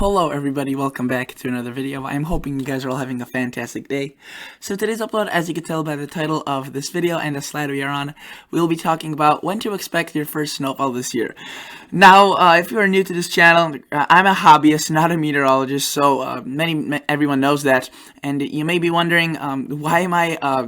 Hello everybody, welcome back to another video. I'm hoping you guys are all having a fantastic day. So today's upload, as you can tell by the title of this video and the slide we are on, we'll be talking about when to expect your first snowfall this year. Now, if you are new to this channel, I'm a hobbyist, not a meteorologist, so everyone knows that. And you may be wondering, why am I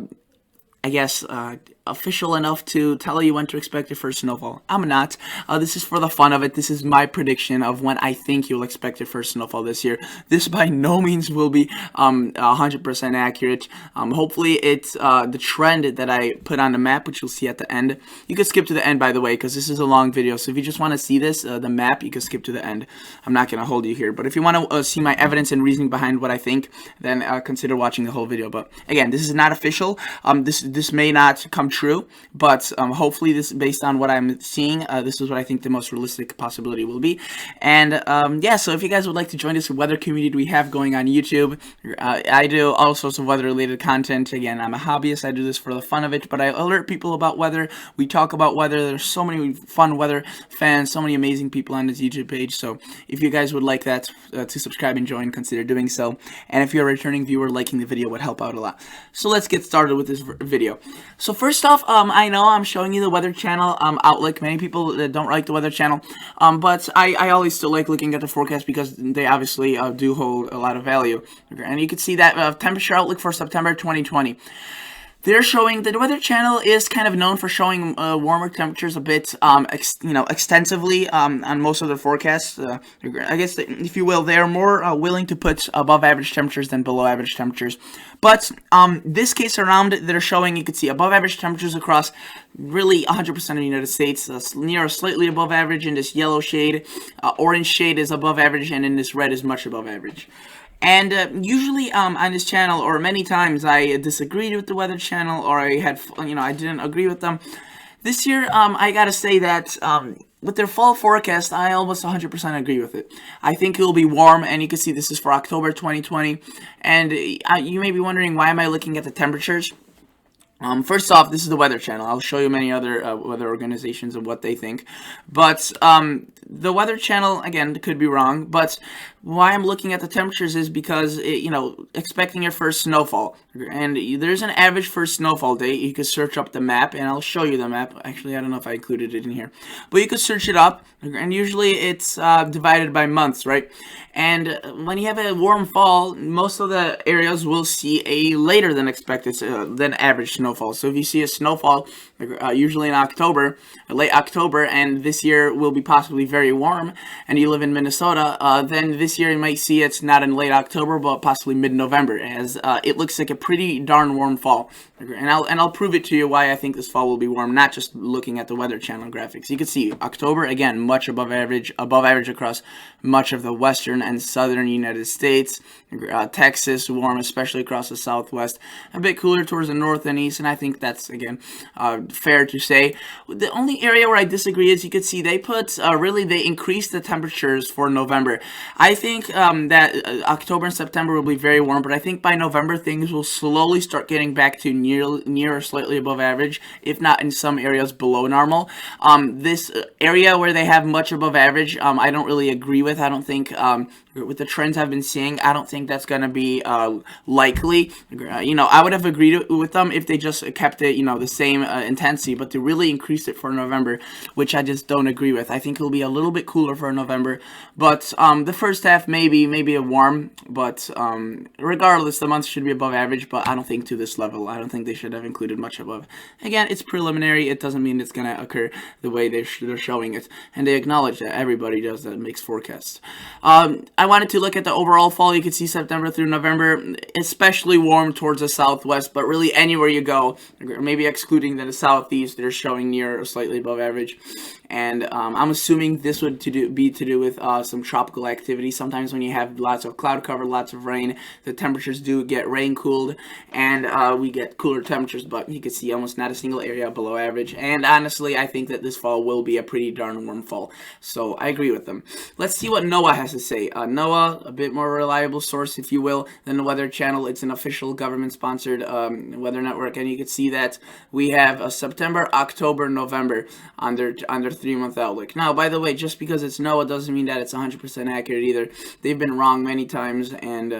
official enough to tell you when to expect your first snowfall. I'm not. This is for the fun of it. This is my prediction of when I think you'll expect your first snowfall this year. This by no means will be 100% accurate. Hopefully it's the trend that I put on the map, which you'll see at the end. You can skip to the end, by the way, because this is a long video. So if you just want to see this, the map, you can skip to the end. I'm not going to hold you here. But if you want to see my evidence and reasoning behind what I think, then consider watching the whole video. But again, this is not official. This may not come true, but hopefully this, based on what I'm seeing, this is what I think the most realistic possibility will be. And yeah, so if you guys would like to join this weather community we have going on YouTube, I do all sorts of weather related content. Again, I'm a hobbyist, I do this for the fun of it, but I alert people about weather. We talk about weather. There's so many fun weather fans, so many amazing people on this YouTube page. So if you guys would like that, to subscribe and join, consider doing so. And if you're a returning viewer, liking the video would help out a lot. So let's get started with this video. So first off, I know I'm showing you the Weather Channel outlook. Many people don't like the Weather Channel, but I always still like looking at the forecast because they obviously do hold a lot of value. And you can see that temperature outlook for September 2020. They're showing, the Weather Channel is kind of known for showing warmer temperatures a bit, extensively on most of their forecasts. I guess, if you will, they're more willing to put above average temperatures than below average temperatures. But this case around, they're showing, you can see above average temperatures across really 100% of the United States, near or slightly above average in this yellow shade. Orange shade is above average, and in this red is much above average. And usually on this channel, or many times, I disagreed with the Weather Channel, or I had, I didn't agree with them. This year, I gotta say that with their fall forecast, I almost 100% agree with it. I think it will be warm, and you can see this is for October 2020. And you may be wondering, why am I looking at the temperatures? First off, this is the Weather Channel. I'll show you many other weather organizations and what they think. But the Weather Channel, again, could be wrong. But why I'm looking at the temperatures is because, expecting your first snowfall. And there's an average first snowfall date. You could search up the map, and I'll show you the map. Actually, I don't know if I included it in here. But you could search it up, and usually it's divided by months, right? And when you have a warm fall, most of the areas will see a later than expected, than average snowfall. So if you see a snowfall, usually in October, late October, and this year will be possibly very warm, and you live in Minnesota, then this year you might see it's not in late October, but possibly mid-November, as it looks like a pretty darn warm fall. And I'll prove it to you why I think this fall will be warm, not just looking at the Weather Channel graphics. You can see October, again, much above average across much of the western and southern United States. Texas, warm, especially across the southwest. A bit cooler towards the north and east, and I think that's, again, fair to say. The only area where I disagree is you can see they put, they increased the temperatures for November. I think that October and September will be very warm, but I think by November things will slowly start getting back to near or slightly above average, if not in some areas below normal. This area where they have much above average, I don't really agree with. I don't think, with the trends I've been seeing, I don't think that's going to be likely. I would have agreed with them if they just kept it, the same intensity, but to really increase it for November, which I just don't agree with. I think it'll be a little bit cooler for November, but the first half maybe a warm, but regardless, the months should be above average, but I don't think to this level. I don't think they should have included much above. Again, it's preliminary. It doesn't mean it's going to occur the way they're showing it, and they acknowledge that. Everybody does that, makes forecasts. I wanted to look at the overall fall. You can see September through November, especially warm towards the southwest, but really anywhere you go, maybe excluding the southeast, they're showing near or slightly above average. And I'm assuming this would be to do with some tropical activity. Sometimes when you have lots of cloud cover, lots of rain, the temperatures do get rain cooled, and we get cooler temperatures, but you can see almost not a single area below average. And honestly, I think that this fall will be a pretty darn warm fall. So I agree with them. Let's see what NOAA has to say. NOAA, a bit more reliable source, if you will, than the Weather Channel. It's an official government-sponsored weather network, and you can see that we have September, October, November on their 3-month outlook. Now, by the way, just because it's NOAA doesn't mean that it's 100% accurate either. They've been wrong many times, and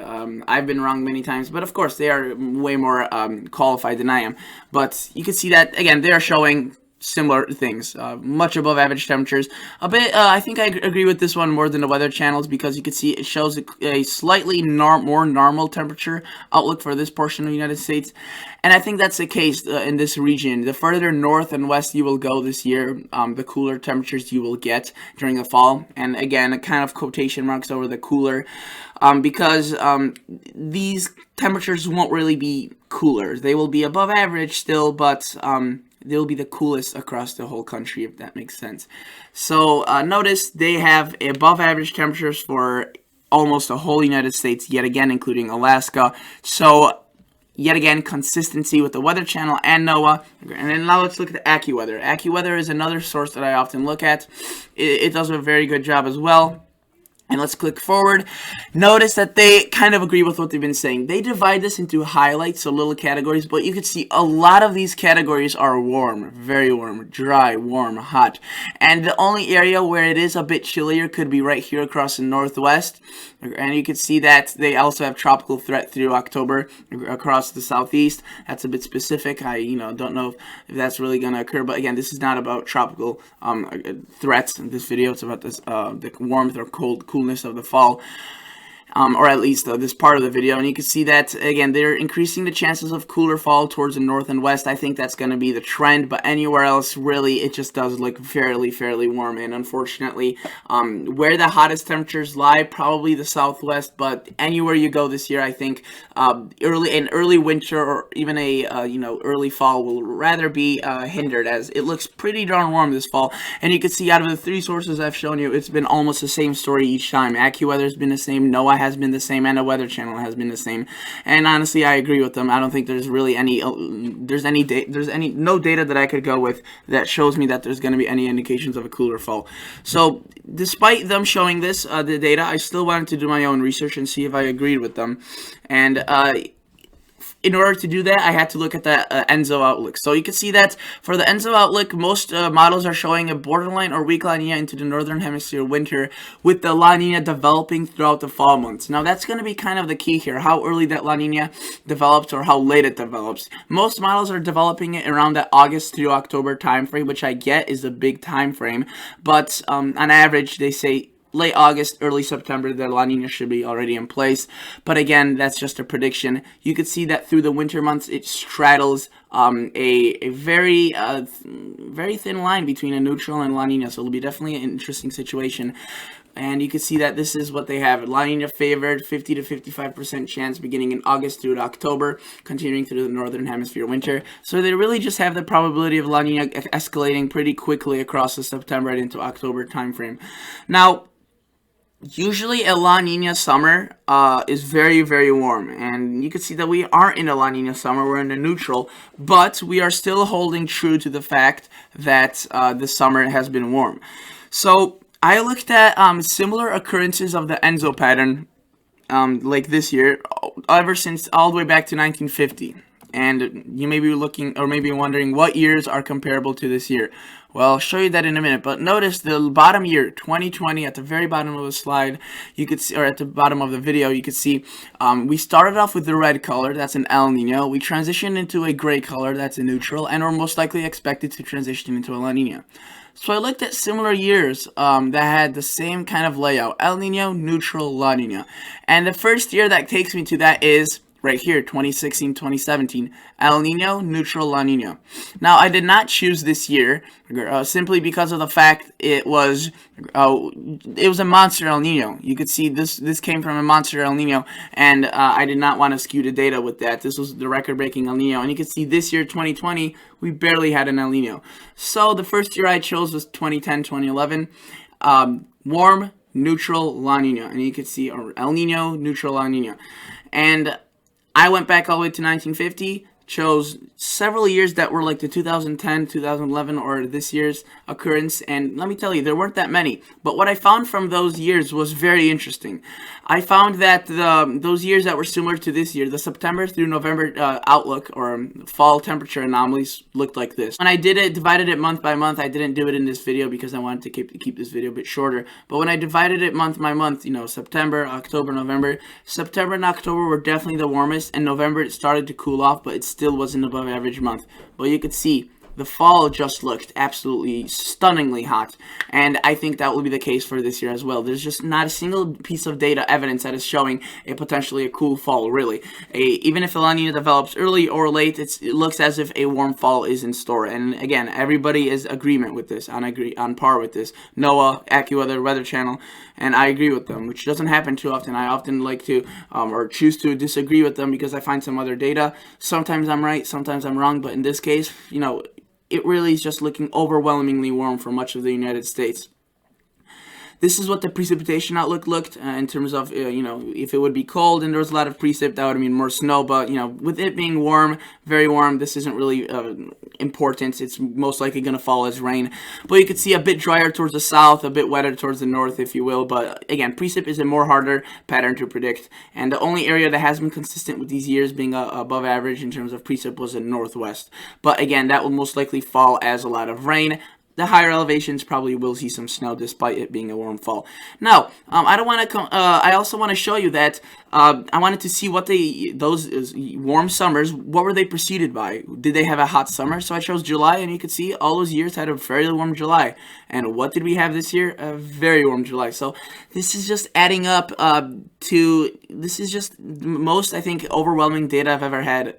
I've been wrong many times. But of course, they are way more qualified than I am. But you can see that, again, they are showing similar things, much above average temperatures. A bit, I think I agree with this one more than the weather channels, because you can see it shows a slightly more normal temperature outlook for this portion of the United States. And I think that's the case in this region. The further north and west you will go this year, the cooler temperatures you will get during the fall. And again, a kind of quotation marks over the cooler, because these temperatures won't really be cooler. They will be above average still, but they'll be the coolest across the whole country, if that makes sense. So notice they have above average temperatures for almost the whole United States, yet again, including Alaska. So yet again, consistency with the Weather Channel and NOAA. And then now let's look at AccuWeather. AccuWeather is another source that I often look at. It does a very good job as well. And let's click forward. Notice that they kind of agree with what they've been saying. They divide this into highlights, so little categories, but you can see a lot of these categories are warm, very warm, dry, warm, hot. And the only area where it is a bit chillier could be right here across the northwest. And you can see that they also have tropical threat through October across the southeast. That's a bit specific. I don't know if that's really going to occur, but again, this is not about tropical threats in this video. It's about this the warmth or coolness of the fall, or at least this part of the video. And you can see that, again, they're increasing the chances of cooler fall towards the north and west. I think that's going to be the trend, but anywhere else, really, it just does look fairly warm. And unfortunately, where the hottest temperatures lie, probably the southwest, but anywhere you go this year, I think early winter or even a early fall will rather be hindered, as it looks pretty darn warm this fall. And you can see out of the three sources I've shown you, it's been almost the same story each time. AccuWeather's been the same, NOAA has been the same, and the Weather Channel has been the same. And honestly, I agree with them. I don't think there's really no data that I could go with that shows me that there's going to be any indications of a cooler fall. So despite them showing this, the data, I still wanted to do my own research and see if I agreed with them. And in order to do that, I had to look at the Enso outlook. So you can see that for the Enso outlook, most models are showing a borderline or weak La Nina into the northern hemisphere winter, with the La Nina developing throughout the fall months. Now that's going to be kind of the key here, how early that La Nina develops or how late it develops. Most models are developing it around that August through October time frame, which I get is a big time frame, but on average they say late August, early September, the La Nina should be already in place. But again, that's just a prediction. You could see that through the winter months, it straddles a very thin line between a neutral and La Nina. So it'll be definitely an interesting situation. And you can see that this is what they have. La Nina favored, 50 to 55% chance beginning in August through to October, continuing through the northern hemisphere winter. So they really just have the probability of La Nina escalating pretty quickly across the September and into October timeframe. Now, usually a La Nina summer is very warm, and you can see that we aren't in a La Nina summer, we're in a neutral, but we are still holding true to the fact that the summer has been warm. So I looked at similar occurrences of the Enso pattern like this year, ever since all the way back to 1950. And you may be looking or maybe wondering what years are comparable to this year. Well, I'll show you that in a minute. But notice the bottom year, 2020, at the very bottom of the slide, you could see, or at the bottom of the video, you could see we started off with the red color, that's an El Nino. We transitioned into a gray color, that's a neutral, and we're most likely expected to transition into a La Nina. So I looked at similar years that had the same kind of layout, El Nino, neutral, La Nina. And the first year that takes me to that is right here, 2016, 2017, El Nino, neutral, La Nina. Now, I did not choose this year simply because of the fact it was a monster El Nino. You could see this came from a monster El Nino, and I did not want to skew the data with that. This was the record-breaking El Nino, and you can see this year, 2020, we barely had an El Nino. So the first year I chose was 2010, 2011, warm, neutral, La Nina, and you can see El Nino, neutral, La Nina. And I went back all the way to 1950. chose several years that were like the 2010, 2011, or this year's occurrence, and let me tell you, there weren't that many. But what I found from those years was very interesting. I found that those years that were similar to this year, the September through November outlook or fall temperature anomalies looked like this. When I did it, divided it month by month, I didn't do it in this video because I wanted to keep this video a bit shorter. But when I divided it month by month, September, October, November, September and October were definitely the warmest, and November it started to cool off, but it still wasn't above average month. But you could see the fall just looked absolutely stunningly hot, and I think that will be the case for this year as well. There's just not a single piece of data evidence that is showing potentially a cool fall, really. Even if La Nina develops early or late, it looks as if a warm fall is in store. And again, everybody is agreement with this, on par with this. NOAA, AccuWeather, Weather Channel, and I agree with them, which doesn't happen too often. I often like to or choose to disagree with them because I find some other data. Sometimes I'm right, sometimes I'm wrong, but in this case, it really is just looking overwhelmingly warm for much of the United States. This is what the precipitation outlook looked in terms of, if it would be cold and there was a lot of precip, that would mean more snow. But, with it being warm, very warm, this isn't really important. It's most likely going to fall as rain. But you could see a bit drier towards the south, a bit wetter towards the north, if you will. But, again, precip is a more harder pattern to predict. And the only area that has been consistent with these years being above average in terms of precip was the northwest. But, again, that will most likely fall as a lot of rain. The higher elevations probably will see some snow despite it being a warm fall. Now, I don't want to. I also want to show you that I wanted to see what those warm summers. What were they preceded by? Did they have a hot summer? So I chose July, and you could see all those years had a very warm July. And what did we have this year? A very warm July. So this is just adding up to. This is just the most, I think, overwhelming data I've ever had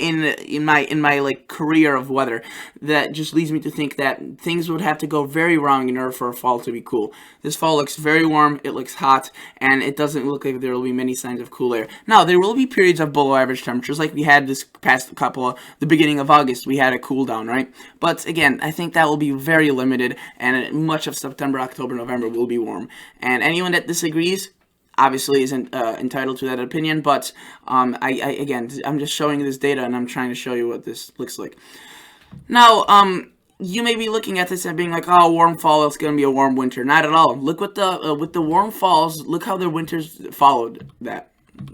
in my like career of weather, that just leads me to think that things would have to go very wrong in order for a fall to be cool. This fall looks very warm, it looks hot, and it doesn't look like there will be many signs of cool air. Now, there will be periods of below average temperatures, like we had this past the beginning of August, we had a cool down, right? But again, I think that will be very limited, and much of September, October, November will be warm. And anyone that disagrees obviously isn't entitled to that opinion, but again, I'm just showing this data and I'm trying to show you what this looks like. Now, you may be looking at this and being like, oh, warm fall, it's going to be a warm winter. Not at all. Look with the warm falls, look how their winters followed that.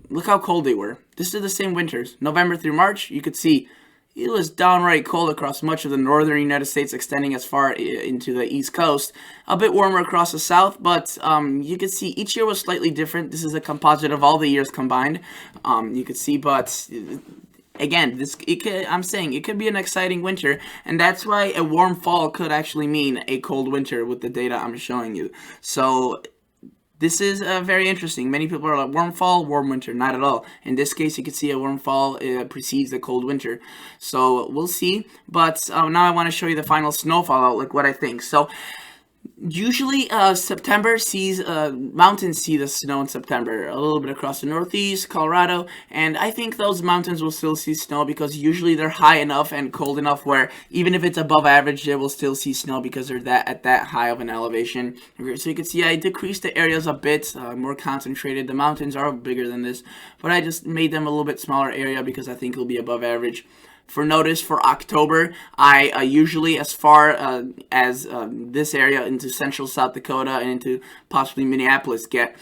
Look how cold they were. This is the same winters. November through March, you could see it was downright cold across much of the northern United States, extending as far into the East Coast. A bit warmer across the South, but you can see each year was slightly different. This is a composite of all the years combined. You could see, but again, I'm saying it could be an exciting winter, and that's why a warm fall could actually mean a cold winter with the data I'm showing you. So this is very interesting. Many people are like, warm fall, warm winter. Not at all. In this case, you can see a warm fall precedes the cold winter. So we'll see. But now I want to show you the final snowfall outlook, what I think. So usually September sees mountains see the snow in September, a little bit across the Northeast, Colorado, and I think those mountains will still see snow because usually they're high enough and cold enough where even if it's above average, they will still see snow because they're at that high of an elevation. So you can see I decreased the areas a bit, more concentrated. The mountains are bigger than this, but I just made them a little bit smaller area because I think it'll be above average. For notice, for October, I usually, as far as this area into central South Dakota and into possibly Minneapolis, get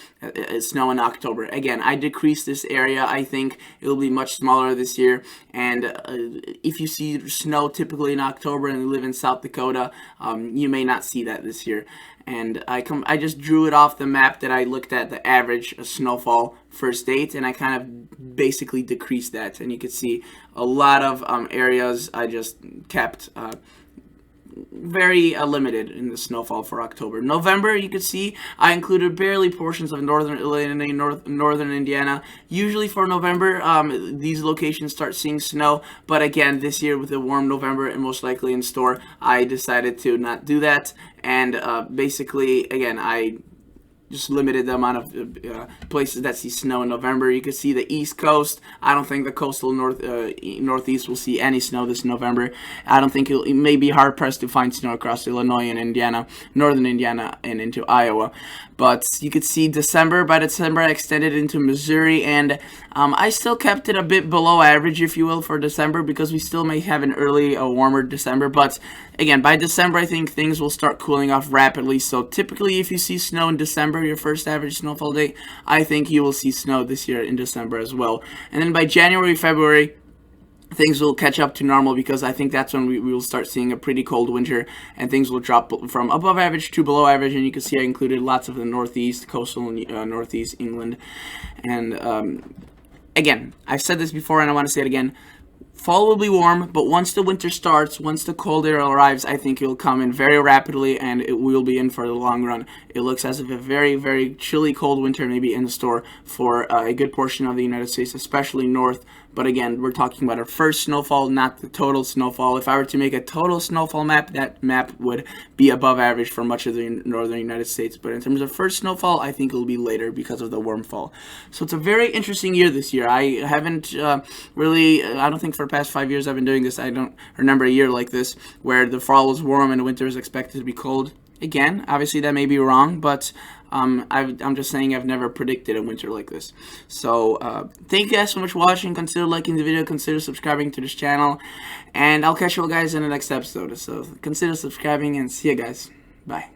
snow in October. Again, I decreased this area. I think it will be much smaller this year. And if you see snow typically in October and you live in South Dakota, you may not see that this year. And I just drew it off the map that I looked at the average snowfall first date, and I kind of basically decreased that. And you can see a lot of areas I just kept very limited in the snowfall for October. November, you can see I included barely portions of northern Illinois, northern Indiana. Usually for November, these locations start seeing snow, but again, this year with a warm November and most likely in store, I decided to not do that. And basically, again, I just limited the amount of places that see snow in November. You can see the East Coast. I don't think the coastal Northeast will see any snow this November. I don't think it may be hard pressed to find snow across Illinois and Indiana, northern Indiana, and into Iowa. But you could see December. By December, I extended into Missouri, and I still kept it a bit below average, if you will, for December, because we still may have an early, warmer December. But again, by December, I think things will start cooling off rapidly. So typically, if you see snow in December, your first average snowfall date, I think you will see snow this year in December as well. And then by January, February, things will catch up to normal, because I think that's when we will start seeing a pretty cold winter, and things will drop from above average to below average. And you can see I included lots of the Northeast, coastal Northeast England. And again, I've said this before and I want to say it again. Fall will be warm, but once the winter starts, once the cold air arrives, I think it will come in very rapidly, and it will be in for the long run. It looks as if a very, very chilly, cold winter may be in store for a good portion of the United States, especially north. But again, we're talking about our first snowfall, not the total snowfall. If I were to make a total snowfall map, that map would be above average for much of the northern United States. But in terms of first snowfall, I think it will be later because of the warm fall. So it's a very interesting year this year. I haven't really, I don't think for the past 5 years I've been doing this, I don't remember a year like this where the fall was warm and the winter is expected to be cold. Again, obviously that may be wrong, but I'm just saying I've never predicted a winter like this. So thank you guys so much for watching. Consider liking the video, consider subscribing to this channel, and I'll catch you all guys in the next episode. So consider subscribing, and see you guys. Bye.